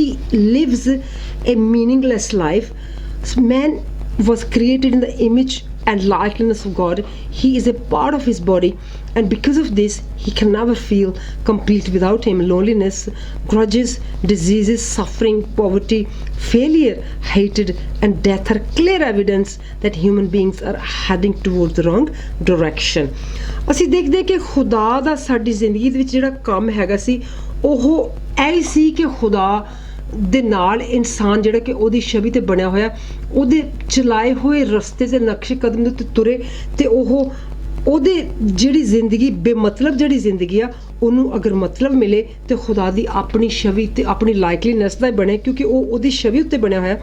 lives a meaningless life. Man was created in the image and likeness of God. He is a part of his body, and because of this he can never feel complete without him. Loneliness, grudges, diseases, suffering, poverty, failure, hatred and death are clear evidence that human beings are heading towards the wrong direction. ਅਸੀਂ ਦੇਖਦੇ ਕਿ ਖੁਦਾ ਦਾ ਸਾਡੀ ਜ਼ਿੰਦਗੀ ਦੇ ਵਿੱਚ ਜਿਹੜਾ ਕੰਮ ਹੈਗਾ ਸੀ ਉਹ ਐ ਸੀ ਕਿ ਖੁਦਾ ਦੇ ਨਾਲ ਇਨਸਾਨ ਜਿਹੜਾ ਕਿ ਉਹਦੀ ਛਵੀ ਤੇ ਬਣਿਆ ਹੋਇਆ, ਉਹਦੇ ਚਲਾਏ ਹੋਏ ਰਸਤੇ ਤੇ ਨਕਸ਼ੇ ਕਦਮ ਦੇ ਉੱਤੇ ਤੁਰੇ ਤੇ ਉਹਦੇ ਜਿਹੜੀ ਜ਼ਿੰਦਗੀ ਬੇਮਤਲਬ ਜਿਹੜੀ ਜ਼ਿੰਦਗੀ ਆ ਉਹਨੂੰ ਅਗਰ ਮਤਲਬ ਮਿਲੇ ਤੇ ਖੁਦਾ ਦੀ ਆਪਣੀ ਛਵੀ ਤੇ ਆਪਣੀ ਲਾਈਕਲੀਨੈਸ ਦਾ ਬਣੇ, ਕਿਉਂਕਿ ਉਹ ਉਹਦੀ ਛਵੀ ਉੱਤੇ ਬਣਿਆ ਹੋਇਆ,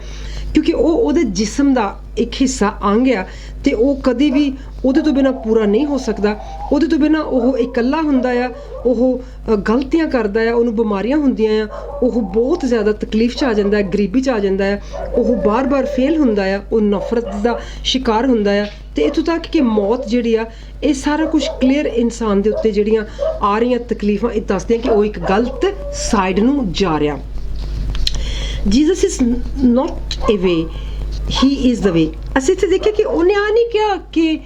ਕਿਉਂਕਿ ਉਹ ਉਹਦੇ ਜਿਸਮ ਦਾ ਇੱਕ ਹਿੱਸਾ ਅੰਗ ਆ ਤੇ ਉਹ ਕਦੇ ਵੀ ਉਹਦੇ ਤੋਂ ਬਿਨਾਂ ਪੂਰਾ ਨਹੀਂ ਹੋ ਸਕਦਾ. ਉਹਦੇ ਤੋਂ ਬਿਨਾਂ ਉਹ ਇਕੱਲਾ ਹੁੰਦਾ ਆ, ਉਹ ਗਲਤੀਆਂ ਕਰਦਾ ਆ, ਉਹਨੂੰ ਬਿਮਾਰੀਆਂ ਹੁੰਦੀਆਂ ਆ, ਉਹ ਬਹੁਤ ਜ਼ਿਆਦਾ ਤਕਲੀਫ 'ਚ ਆ ਜਾਂਦਾ, ਗਰੀਬੀ 'ਚ ਆ ਜਾਂਦਾ ਆ, ਉਹ ਬਾਰ-ਬਾਰ ਫੇਲ ਹੁੰਦਾ ਆ, ਉਹ ਨਫ਼ਰਤ ਦਾ ਸ਼ਿਕਾਰ ਹੁੰਦਾ ਆ ਤੇ ਇੱਥੋਂ ਤੱਕ ਕਿ ਮੌਤ ਜਿਹੜੀ ਆ, ਇਹ ਸਾਰਾ ਕੁਝ ਕਲੀਅਰ ਇਨਸਾਨ ਦੇ ਉੱਤੇ ਜਿਹੜੀਆਂ ਆ ਰਹੀਆਂ ਤਕਲੀਫਾਂ ਇਹ ਦੱਸਦੇ ਕਿ ਉਹ ਇੱਕ ਗਲਤ ਸਾਈਡ ਨੂੰ ਜਾ ਰਿਹਾ. Jesus is not a way, he is the way. ਅਸੀਂ ਇੱਥੇ ਦੇਖਿਆ ਕਿ ਉਹਨੇ ਆ ਨਹੀਂ ਕਿਹਾ ਕਿ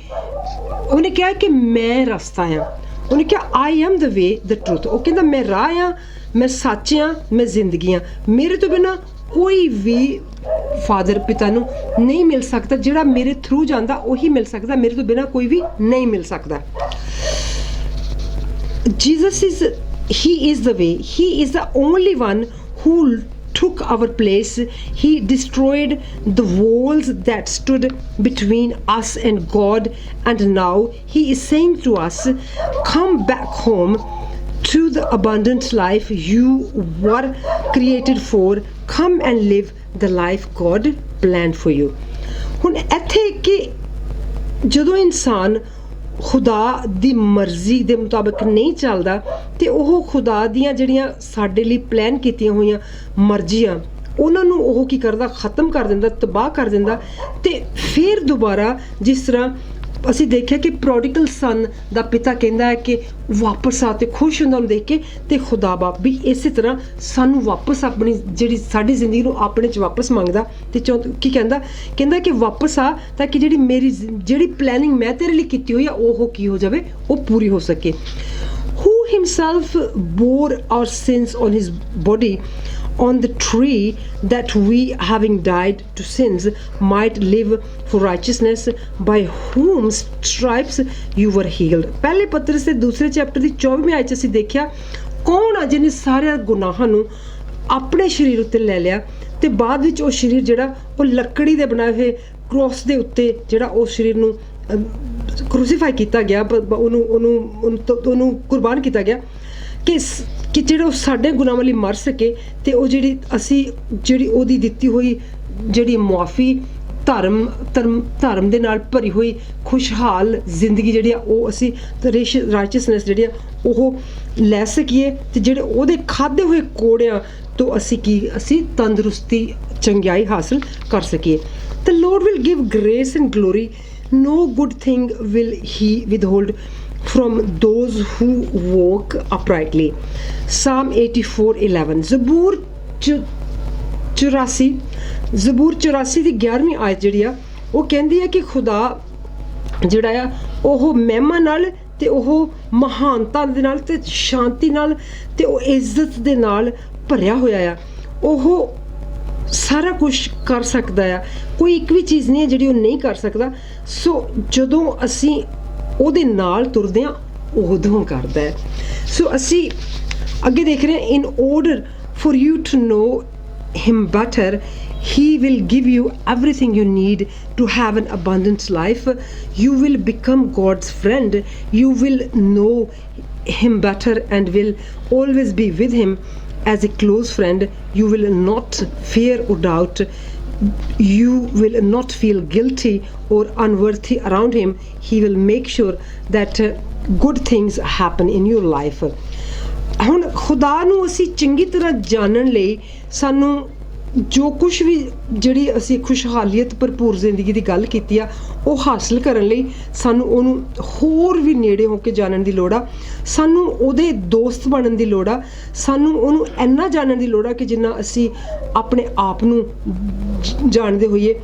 ਉਹਨੇ ਕਿਹਾ ਕਿ ਮੈਂ ਰਸਤਾ ਆ, ਉਹਨੇ ਕਿਹਾ I am the way, the truth. ਉਹ ਕਹਿੰਦਾ ਮੈਂ ਰਾਹ ਆ, ਮੈਂ ਸੱਚ ਆ, ਮੈਂ ਜ਼ਿੰਦਗੀ ਆ, ਮੇਰੇ ਤੋਂ ਬਿਨਾਂ ਕੋਈ ਵੀ ਫਾਦਰ ਪਿਤਾ ਨੂੰ ਨਹੀਂ ਮਿਲ ਸਕਦਾ, ਜਿਹੜਾ ਮੇਰੇ ਥਰੂ ਜਾਂਦਾ ਉਹੀ ਮਿਲ ਸਕਦਾ, ਮੇਰੇ ਤੋਂ ਬਿਨਾਂ ਕੋਈ ਵੀ ਨਹੀਂ ਮਿਲ ਸਕਦਾ. Jesus he is the way, he is the only one who took our place. He destroyed the walls that stood between us and God, and now he is saying to us, come back home to the abundant life you were created for. Come and live the life God planned for you. ਹੁਣ ਇੱਥੇ ਕਿ ਜਦੋਂ ਇਨਸਾਨ ਖੁਦਾ ਦੀ ਮਰਜ਼ੀ ਦੇ ਮੁਤਾਬਕ ਨਹੀਂ ਚੱਲਦਾ ਤੇ ਉਹ ਖੁਦਾ ਦੀਆਂ ਜਿਹੜੀਆਂ ਸਾਡੇ ਲਈ ਪਲਾਨ ਕੀਤੀਆਂ ਹੋਈਆਂ ਮਰਜ਼ੀਆਂ ਉਹਨਾਂ ਨੂੰ ਉਹ ਕੀ ਕਰਦਾ, ਖਤਮ ਕਰ ਦਿੰਦਾ, ਤਬਾਹ ਕਰ ਦਿੰਦਾ ਤੇ ਫਿਰ ਦੁਬਾਰਾ ਜਿਸ ਤਰ੍ਹਾਂ ਅਸੀਂ ਦੇਖਿਆ ਕਿ ਪ੍ਰੋਡੀਗਲ ਸਨ ਦਾ ਪਿਤਾ ਕਹਿੰਦਾ ਹੈ ਕਿ ਵਾਪਸ ਆ ਤੇ ਖੁਸ਼ ਹੁੰਦਾ ਉਹਨੂੰ ਦੇਖ ਕੇ, ਤੇ ਖੁਦਾ ਬਾਪ ਵੀ ਇਸੇ ਤਰ੍ਹਾਂ ਸਾਨੂੰ ਵਾਪਸ ਆਪਣੀ ਜਿਹੜੀ ਸਾਡੀ ਜ਼ਿੰਦਗੀ ਨੂੰ ਆਪਣੇ 'ਚ ਵਾਪਸ ਮੰਗਦਾ ਤੇ ਕੀ ਕਹਿੰਦਾ ਕਿ ਵਾਪਸ ਆ ਤਾਂ ਕਿ ਜਿਹੜੀ ਪਲੈਨਿੰਗ ਮੈਂ ਤੇਰੇ ਲਈ ਕੀਤੀ ਹੋਈ ਆ ਉਹ ਕੀ ਹੋ ਜਾਵੇ, ਉਹ ਪੂਰੀ ਹੋ ਸਕੇ. Who himself bore our sins on his body on the tree, that we, having died to sins, might live for righteousness, by whom stripes you were healed. ਪਹਿਲੇ ਪਤਰਸ ਦੇ ਦੂਸਰੇ ਚੈਪਟਰ ਦੀ 24ਵੀਂ ਆਇਤ 'ਚ ਅਸੀਂ ਦੇਖਿਆ ਕੌਣ ਆ ਜਿਹਨੇ ਸਾਰੇ ਗੁਨਾਹਾਂ ਨੂੰ ਆਪਣੇ ਸਰੀਰ ਉੱਤੇ ਲੈ ਲਿਆ, ਤੇ ਬਾਅਦ ਵਿੱਚ ਉਹ ਸਰੀਰ ਜਿਹੜਾ ਉਹ ਲੱਕੜੀ ਦੇ ਬਣਾਏ ਹੋਏ ਕ੍ਰੋਸ ਦੇ ਉੱਤੇ ਜਿਹੜਾ ਉਹ ਸਰੀਰ ਨੂੰ ਕ੍ਰੂਸੀਫਾਈ ਕੀਤਾ ਗਿਆ, ਉਹਨੂੰ ਕੁਰਬਾਨ ਕੀਤਾ ਗਿਆ ਕਿ ਜਿਹੜਾ ਉਹ ਸਾਡੇ ਗੁਨਾਹਾਂ ਲਈ ਮਰ ਸਕੇ, ਤੇ ਉਹ ਜਿਹੜੀ ਉਹਦੀ ਦਿੱਤੀ ਹੋਈ ਜਿਹੜੀ ਮੁਆਫੀ ਧਰਮ ਦੇ ਨਾਲ ਭਰੀ ਹੋਈ ਖੁਸ਼ਹਾਲ ਜ਼ਿੰਦਗੀ ਜਿਹੜੀ ਆ ਉਹ ਅਸੀਂ ਰਾਈਚਸਨੈਸ ਜਿਹੜੀ ਆ ਉਹ ਲੈ ਸਕੀਏ, ਤੇ ਜਿਹੜੇ ਉਹਦੇ ਖਾਧੇ ਹੋਏ ਕੋੜਿਆਂ ਤੋਂ ਅਸੀਂ ਤੰਦਰੁਸਤੀ ਚੰਗਿਆਈ ਹਾਸਲ ਕਰ ਸਕੀਏ। The Lord will give grace and glory. No good thing will he withhold from those who walk uprightly. Psalm 84:11. ਜ਼ਬੂਰ 84 ਦੀ 11ਵੀਂ ਆਇਤ ਜਿਹੜੀ ਆ ਉਹ ਕਹਿੰਦੀ ਹੈ ਕਿ ਖੁਦਾ ਜਿਹੜਾ ਆ ਉਹ ਮਹਿਮਾ ਨਾਲ ਤੇ ਉਹ ਮਹਾਨਤਾ ਦੇ ਨਾਲ ਤੇ ਸ਼ਾਂਤੀ ਨਾਲ ਤੇ ਉਹ ਇੱਜ਼ਤ ਦੇ ਨਾਲ ਭਰਿਆ ਹੋਇਆ ਆ, ਉਹ ਸਾਰਾ ਕੁਝ ਕਰ ਸਕਦਾ ਆ, ਕੋਈ ਇੱਕ ਵੀ ਚੀਜ਼ ਨਹੀਂ ਹੈ ਜਿਹੜੀ ਉਹ ਨਹੀਂ ਕਰ ਸਕਦਾ। ਸੋ ਜਦੋਂ ਅਸੀਂ ਉਹਦੇ ਨਾਲ ਤੁਰਦੇ ਹਾਂ ਉਦੋਂ ਕਰਦਾ ਹੈ। ਸੋ ਅਸੀਂ ਅੱਗੇ ਦੇਖ ਰਹੇ ਹਾਂ, ਇਨ order for you to know him better, he will give you everything you need to have an abundant life. You will become God's friend. You will know him better and will always be with him as a close friend. You will not fear or doubt. You will not feel guilty or unworthy around him. He will make sure that good things happen in your life. ਹੁਣ ਖੁਦਾ ਨੂੰ ਅਸੀਂ ਚੰਗੀ ਤਰ੍ਹਾਂ ਜਾਣਨ ਲਈ ਸਾਨੂੰ ਜੋ ਕੁਛ ਵੀ ਜਿਹੜੀ ਅਸੀਂ ਖੁਸ਼ਹਾਲੀਅਤ ਭਰਪੂਰ ਜ਼ਿੰਦਗੀ ਦੀ ਗੱਲ ਕੀਤੀ ਆ ਉਹ ਹਾਸਲ ਕਰਨ ਲਈ ਸਾਨੂੰ ਉਹਨੂੰ ਹੋਰ ਵੀ ਨੇੜੇ ਹੋ ਕੇ ਜਾਣਨ ਦੀ ਲੋੜ ਆ, ਸਾਨੂੰ ਉਹਦੇ ਦੋਸਤ ਬਣਨ ਦੀ ਲੋੜ ਆ, ਸਾਨੂੰ ਉਹਨੂੰ ਇੰਨਾ ਜਾਣਨ ਦੀ ਲੋੜ ਆ ਕਿ ਜਿੰਨਾ ਅਸੀਂ ਆਪਣੇ ਆਪ ਨੂੰ ਜਾਣਦੇ ਹੋਈਏ।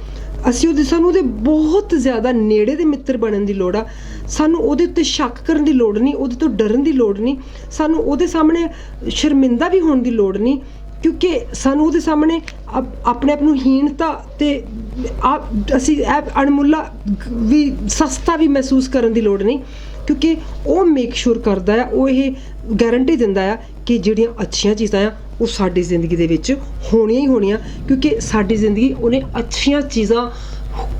ਸਾਨੂੰ ਉਹਦੇ ਬਹੁਤ ਜ਼ਿਆਦਾ ਨੇੜੇ ਦੇ ਮਿੱਤਰ ਬਣਨ ਦੀ ਲੋੜ ਆ, ਸਾਨੂੰ ਉਹਦੇ ਉੱਤੇ ਸ਼ੱਕ ਕਰਨ ਦੀ ਲੋੜ ਨਹੀਂ, ਉਹਦੇ ਤੋਂ ਡਰਨ ਦੀ ਲੋੜ ਨਹੀਂ, ਸਾਨੂੰ ਉਹਦੇ ਸਾਹਮਣੇ ਸ਼ਰਮਿੰਦਾ ਵੀ ਹੋਣ ਦੀ ਲੋੜ ਨਹੀਂ, ਕਿਉਂਕਿ ਸਾਨੂੰ ਉਹਦੇ ਸਾਹਮਣੇ ਆਪਣੇ ਆਪ ਨੂੰ ਹੀਣਤਾ ਤੇ ਅਸੀਂ ਅਣਮੁੱਲਾ ਵੀ ਸਸਤਾ ਵੀ ਮਹਿਸੂਸ ਕਰਨ ਦੀ ਲੋੜ ਨਹੀਂ, ਕਿਉਂਕਿ ਉਹ ਮੇਕ ਸ਼ੋਰ ਕਰਦਾ ਆ, ਉਹ ਇਹ ਗਾਰੰਟੀ ਦਿੰਦਾ ਆ ਕਿ ਜਿਹੜੀਆਂ ਅੱਛੀਆਂ ਚੀਜ਼ਾਂ ਆ ਉਹ ਸਾਡੀ ਜ਼ਿੰਦਗੀ ਦੇ ਵਿੱਚ ਹੋਣੀਆਂ ਹੀ ਹੋਣੀਆਂ, ਕਿਉਂਕਿ ਸਾਡੀ ਜ਼ਿੰਦਗੀ ਉਹਨੇ ਅੱਛੀਆਂ ਚੀਜ਼ਾਂ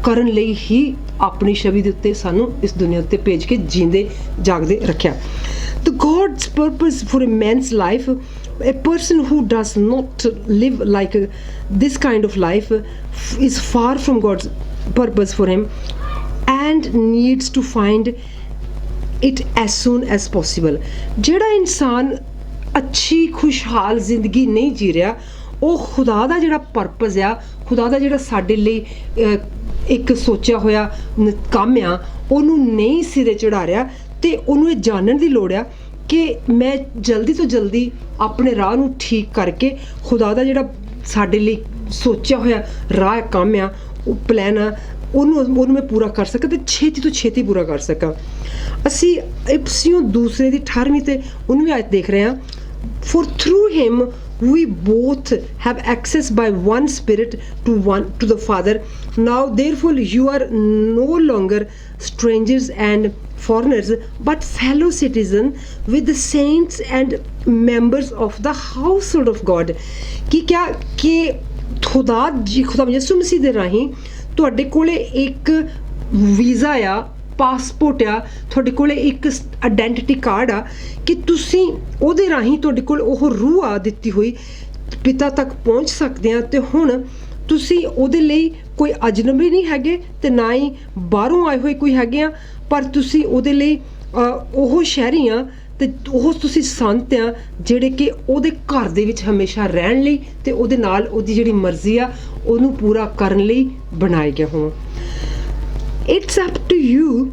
ਕਰਨ ਲਈ ਹੀ ਆਪਣੀ ਛਵੀ ਦੇ ਉੱਤੇ ਸਾਨੂੰ ਇਸ ਦੁਨੀਆ ਉੱਤੇ ਭੇਜ ਕੇ ਜੀਂਦੇ ਜਾਗਦੇ ਰੱਖਿਆ। The God's purpose for a man's life, a person who does not live like this kind of life is far from God's purpose for him and needs to find it as soon as possible. ਜਿਹੜਾ ਇਨਸਾਨ ਅੱਛੀ ਖੁਸ਼ਹਾਲ ਜ਼ਿੰਦਗੀ ਨਹੀਂ ਜੀ ਰਿਹਾ, ਉਹ ਖੁਦਾ ਦਾ ਜਿਹੜਾ ਪਰਪਸ ਆ, ਖੁਦਾ ਦਾ ਜਿਹੜਾ ਸਾਡੇ ਲਈ ਇੱਕ ਸੋਚਿਆ ਹੋਇਆ ਕੰਮ ਆ ਉਹਨੂੰ ਨਹੀਂ ਸਿਰੇ ਚੜਾ ਰਿਹਾ, ਤੇ ਉਹਨੂੰ ਇਹ ਜਾਣਨ ਦੀ ਲੋੜ ਆ ਕਿ ਮੈਂ ਜਲਦੀ ਤੋਂ ਜਲਦੀ ਆਪਣੇ ਰਾਹ ਨੂੰ ਠੀਕ ਕਰਕੇ ਖੁਦਾ ਦਾ ਜਿਹੜਾ ਸਾਡੇ ਲਈ ਸੋਚਿਆ ਹੋਇਆ ਰਾਹ ਕੰਮ ਆ, ਉਹ ਪਲਾਨ ਆ, ਉਹਨੂੰ ਮੈਂ ਪੂਰਾ ਕਰ ਸਕਾਂ ਤੇ ਛੇਤੀ ਤੋਂ ਛੇਤੀ ਪੂਰਾ ਕਰ ਸਕਾਂ। ਅਸੀਂ ਇਫਸੀਓਂ ਦੂਸਰੇ ਦੀ 18ਵੀਂ ਤੇ 19ਵੀਂ ਆਇਤ ਦੇਖ ਰਹੇ ਹਾਂ, for through him we both have access by one spirit to the Father. Now therefore you are no longer strangers and foreigners, but fellow citizens with the saints and members of the household of God. ਕਿ ਖੁਦਾ ਯਿਸੂ ਮਸੀਹ ਦੇ ਰਾਹੀਂ ਤੁਹਾਡੇ ਕੋਲੇ ਇੱਕ ਵੀਜ਼ਾ ਆ, ਪਾਸਪੋਰਟ ਆ, ਤੁਹਾਡੇ ਕੋਲੇ ਇੱਕ ਆਇਡੈਂਟੀਟੀ ਕਾਰਡ ਆ ਕਿ ਤੁਸੀਂ ਉਹਦੇ ਰਾਹੀਂ ਤੁਹਾਡੇ ਕੋਲ ਉਹ ਰੂਹ ਆ ਦਿੱਤੀ ਹੋਈ ਪਿਤਾ ਤੱਕ ਪਹੁੰਚ ਸਕਦੇ ਆ, ਤੇ ਹੁਣ ਤੁਸੀਂ ਉਹਦੇ ਲਈ ਕੋਈ ਅਜਨਬੀ ਨਹੀਂ ਹੈਗੇ ਤੇ ਨਾ ਹੀ ਬਾਹਰੋਂ ਆਏ ਹੋਏ ਕੋਈ ਹੈਗੇ ਆ, ਪਰ ਤੁਸੀਂ ਉਹਦੇ ਲਈ ਉਹ ਸ਼ਹਿਰੀ ਆ ਤੇ ਉਹ ਤੁਸੀਂ ਸੰਤ ਆ ਜਿਹੜੇ ਕਿ ਉਹਦੇ ਘਰ ਦੇ ਵਿੱਚ ਹਮੇਸ਼ਾ ਰਹਿਣ ਲਈ ਤੇ ਉਹਦੇ ਨਾਲ ਉਹਦੀ ਜਿਹੜੀ ਮਰਜ਼ੀ ਆ ਉਹਨੂੰ ਪੂਰਾ ਕਰਨ ਲਈ ਬਣਾਏ ਗਏ ਹੋਣ। ਇਟਸ ਅਪ ਟੂ ਯੂ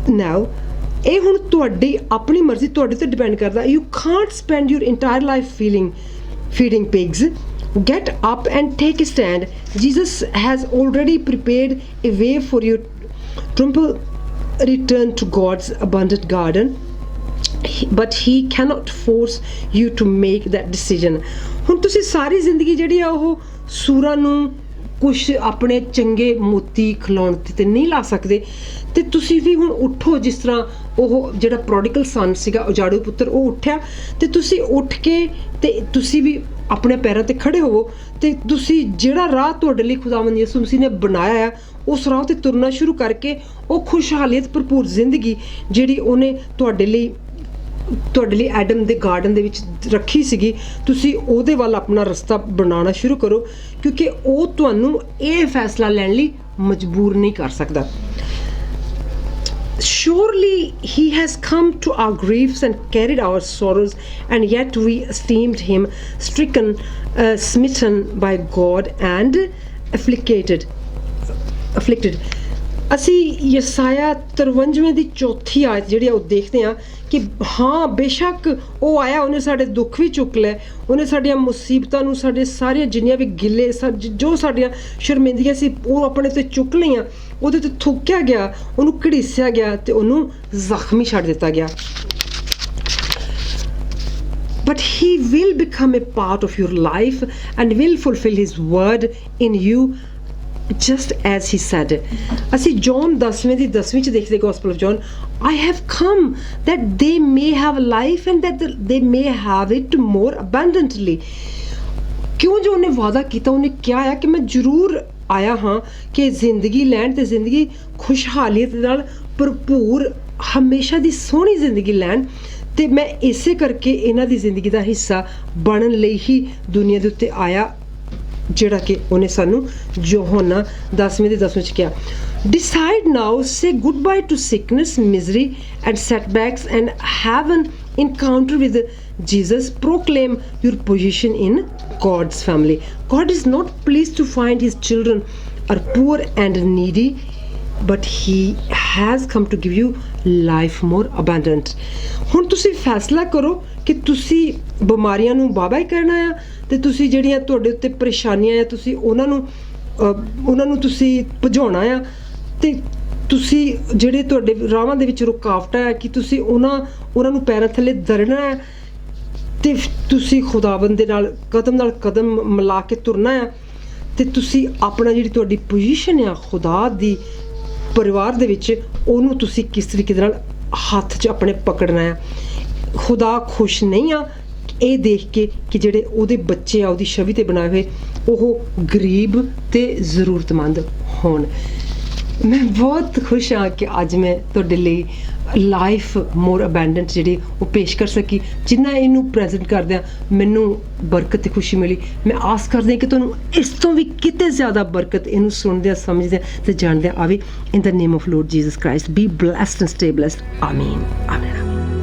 ਨਾਓ, ਇਹ ਹੁਣ ਤੁਹਾਡੀ ਆਪਣੀ ਮਰਜ਼ੀ ਤੁਹਾਡੇ ਤੇ ਡਿਪੈਂਡ ਕਰਦਾ। You Kant spend your entire life feeding pigs. Get up and take a stand. Jesus has already prepared a way for you. Triumphal return to God's abundant garden. But he cannot force you to make that decision. ਹੁਣ ਤੁਸੀਂ ਸਾਰੀ ਜ਼ਿੰਦਗੀ ਜਿਹੜੀ ਆ ਉਹ ਸੂਰਾਂ ਨੂੰ ਕੁਛ ਆਪਣੇ ਚੰਗੇ ਮੋਤੀ ਖਿਲਾਉਣ 'ਤੇ ਨਹੀਂ ਲਾ ਸਕਦੇ, ਅਤੇ ਤੁਸੀਂ ਵੀ ਹੁਣ ਉੱਠੋ ਜਿਸ ਤਰ੍ਹਾਂ ਉਹ ਜਿਹੜਾ ਪ੍ਰੋਡੀਗਲ ਸਨ ਸੀਗਾ, ਉਜਾੜੂ ਪੁੱਤਰ, ਉਹ ਉੱਠਿਆ, ਅਤੇ ਤੁਸੀਂ ਉੱਠ ਕੇ ਅਤੇ ਤੁਸੀਂ ਵੀ ਆਪਣੇ ਪੈਰਾਂ 'ਤੇ ਖੜ੍ਹੇ ਹੋਵੋ, ਅਤੇ ਤੁਸੀਂ ਜਿਹੜਾ ਰਾਹ ਤੁਹਾਡੇ ਲਈ ਖੁਦਾਵੰਦ ਯਿਸੂ ਮਸੀਹ ਨੇ ਬਣਾਇਆ ਆ ਉਸ ਰਾਹ 'ਤੇ ਤੁਰਨਾ ਸ਼ੁਰੂ ਕਰਕੇ ਉਹ ਖੁਸ਼ਹਾਲੀਅਤ ਭਰਪੂਰ ਜ਼ਿੰਦਗੀ ਜਿਹੜੀ ਉਹਨੇ ਤੁਹਾਡੇ ਲਈ ਐਡਮ ਦੇ ਗਾਰਡਨ ਦੇ ਵਿੱਚ ਰੱਖੀ ਸੀਗੀ, ਤੁਸੀਂ ਉਹਦੇ ਵੱਲ ਆਪਣਾ ਰਸਤਾ ਬਣਾਉਣਾ ਸ਼ੁਰੂ ਕਰੋ, ਕਿਉਂਕਿ ਉਹ ਤੁਹਾਨੂੰ ਇਹ ਫੈਸਲਾ ਲੈਣ ਲਈ ਮਜਬੂਰ ਨਹੀਂ ਕਰ ਸਕਦਾ। Surely he has come to our griefs and carried our sorrows, and yet we esteemed him stricken, smitten by God and afflicted। ਅਸੀਂ ਯਸਾਇਆ 53 ਦੀ 4 ਆਇਤ ਜਿਹੜੀ ਆ ਉਹ ਦੇਖਦੇ ਹਾਂ ਕਿ ਹਾਂ ਬੇਸ਼ੱਕ ਉਹ ਆਇਆ, ਉਹਨੇ ਸਾਡੇ ਦੁੱਖ ਵੀ ਚੁੱਕ ਲਏ, ਉਹਨੇ ਸਾਡੀਆਂ ਮੁਸੀਬਤਾਂ ਨੂੰ, ਸਾਡੇ ਸਾਰੀਆਂ ਜਿੰਨੀਆਂ ਵੀ ਗਿੱਲੇ ਜੋ ਸਾਡੀਆਂ ਸ਼ਰਮਿੰਦੀਆਂ ਸੀ ਉਹ ਆਪਣੇ 'ਤੇ ਚੁੱਕ ਲਈਆਂ, ਉਹਦੇ 'ਤੇ ਥੁੱਕਿਆ ਗਿਆ, ਉਹਨੂੰ ਘੜੀਸਿਆ ਗਿਆ ਅਤੇ ਉਹਨੂੰ ਜ਼ਖਮੀ ਛੱਡ ਦਿੱਤਾ ਗਿਆ। But he will become a part of your life and will fulfill his word in you, just as he said। ਅਸੀਂ ਜੌਨ 10ਵੇਂ ਦੀ 10ਵੀਂ 'ਚ ਦੇਖਦੇ gospel of John, I have come that they may have life and that they may have it more abundantly। ਕਿਉਂ ਜੋ ਉਹਨੇ ਵਾਅਦਾ ਕੀਤਾ, ਉਹਨੇ ਕਿਹਾ ਆ ਕਿ ਮੈਂ ਜ਼ਰੂਰ ਆਇਆ ਹਾਂ ਕਿ ਜ਼ਿੰਦਗੀ ਲੈਣ, ਅਤੇ ਜ਼ਿੰਦਗੀ ਖੁਸ਼ਹਾਲੀਅਤ ਨਾਲ ਭਰਪੂਰ ਹਮੇਸ਼ਾ ਦੀ ਸੋਹਣੀ ਜ਼ਿੰਦਗੀ ਲੈਣ, ਅਤੇ ਮੈਂ ਇਸੇ ਕਰਕੇ ਇਹਨਾਂ ਦੀ ਜ਼ਿੰਦਗੀ ਦਾ ਹਿੱਸਾ ਬਣਨ ਲਈ ਹੀ ਦੁਨੀਆ ਦੇ ਉੱਤੇ ਆਇਆ, ਜਿਹੜਾ ਕਿ ਉਹਨੇ ਸਾਨੂੰ ਯੋਹਨਾ 10ਵੇਂ ਦੇ 10ਵੇਂ 'ਚ ਕਿਹਾ। Decide now, say goodbye to sickness, misery and setbacks, and have an encounter with Jesus. Proclaim your position in God's family. God is not pleased to find his children are poor and needy, but he has come to give you life more abundant। ਹੁਣ ਤੁਸੀਂ ਫੈਸਲਾ ਕਰੋ ਕਿ ਤੁਸੀਂ ਬਿਮਾਰੀਆਂ ਨੂੰ ਬਾਬਾ ਹੀ ਕਰਨਾ ਆ, ਅਤੇ ਤੁਸੀਂ ਜਿਹੜੀਆਂ ਤੁਹਾਡੇ ਉੱਤੇ ਪਰੇਸ਼ਾਨੀਆਂ ਆ ਤੁਸੀਂ ਉਹਨਾਂ ਨੂੰ ਤੁਸੀਂ ਭਜਾਉਣਾ ਆ, ਅਤੇ ਤੁਸੀਂ ਜਿਹੜੇ ਤੁਹਾਡੇ ਰਾਹਾਂ ਦੇ ਵਿੱਚ ਰੁਕਾਵਟਾਂ ਆ ਕਿ ਤੁਸੀਂ ਉਹਨਾਂ ਨੂੰ ਪੈਰਾਂ ਥੱਲੇ ਦਰੜਨਾ ਆ, ਅਤੇ ਤੁਸੀਂ ਖੁਦਾਵੰਦ ਦੇ ਨਾਲ ਕਦਮ ਮਿਲਾ ਕੇ ਤੁਰਨਾ ਆ, ਅਤੇ ਤੁਸੀਂ ਆਪਣਾ ਜਿਹੜੀ ਤੁਹਾਡੀ ਪੋਜੀਸ਼ਨ ਆ ਖੁਦਾ ਦੀ ਪਰਿਵਾਰ ਦੇ ਵਿੱਚ, ਉਹਨੂੰ ਤੁਸੀਂ ਕਿਸ ਤਰੀਕੇ ਦੇ ਨਾਲ ਹੱਥ 'ਚ ਆਪਣੇ ਪਕੜਨਾ ਆ। ਖੁਦਾ ਖੁਸ਼ ਨਹੀਂ ਆ ਇਹ ਦੇਖ ਕੇ ਕਿ ਜਿਹੜੇ ਉਹਦੇ ਬੱਚੇ ਆ ਉਹਦੀ ਛਵੀ 'ਤੇ ਬਣਾਏ ਹੋਏ ਉਹ ਗਰੀਬ ਅਤੇ ਜ਼ਰੂਰਤਮੰਦ ਹੋਣ। ਮੈਂ ਬਹੁਤ ਖੁਸ਼ ਹਾਂ ਕਿ ਅੱਜ ਮੈਂ ਤੁਹਾਡੇ ਲਈ ਲਾਈਫ ਮੋਰ ਅਬੈਂਡੈਂਟ ਜਿਹੜੀ ਉਹ ਪੇਸ਼ ਕਰ ਸਕੀ। ਜਿੰਨਾ ਇਹਨੂੰ ਪ੍ਰੈਜ਼ੈਂਟ ਕਰਦਿਆਂ ਮੈਨੂੰ ਬਰਕਤ ਅਤੇ ਖੁਸ਼ੀ ਮਿਲੀ, ਮੈਂ ਆਸ ਕਰਦੀ ਹਾਂ ਕਿ ਤੁਹਾਨੂੰ ਇਸ ਤੋਂ ਵੀ ਕਿਤੇ ਜ਼ਿਆਦਾ ਬਰਕਤ ਇਹਨੂੰ ਸੁਣਦਿਆਂ ਸਮਝਦਿਆਂ ਅਤੇ ਜਾਣਦਿਆਂ ਆਵੇ। In the name of Lord Jesus Christ, be blessed and stay blessed. ਆਮੀਨ, ਆਮੀਨ, ਆਮੀਨ।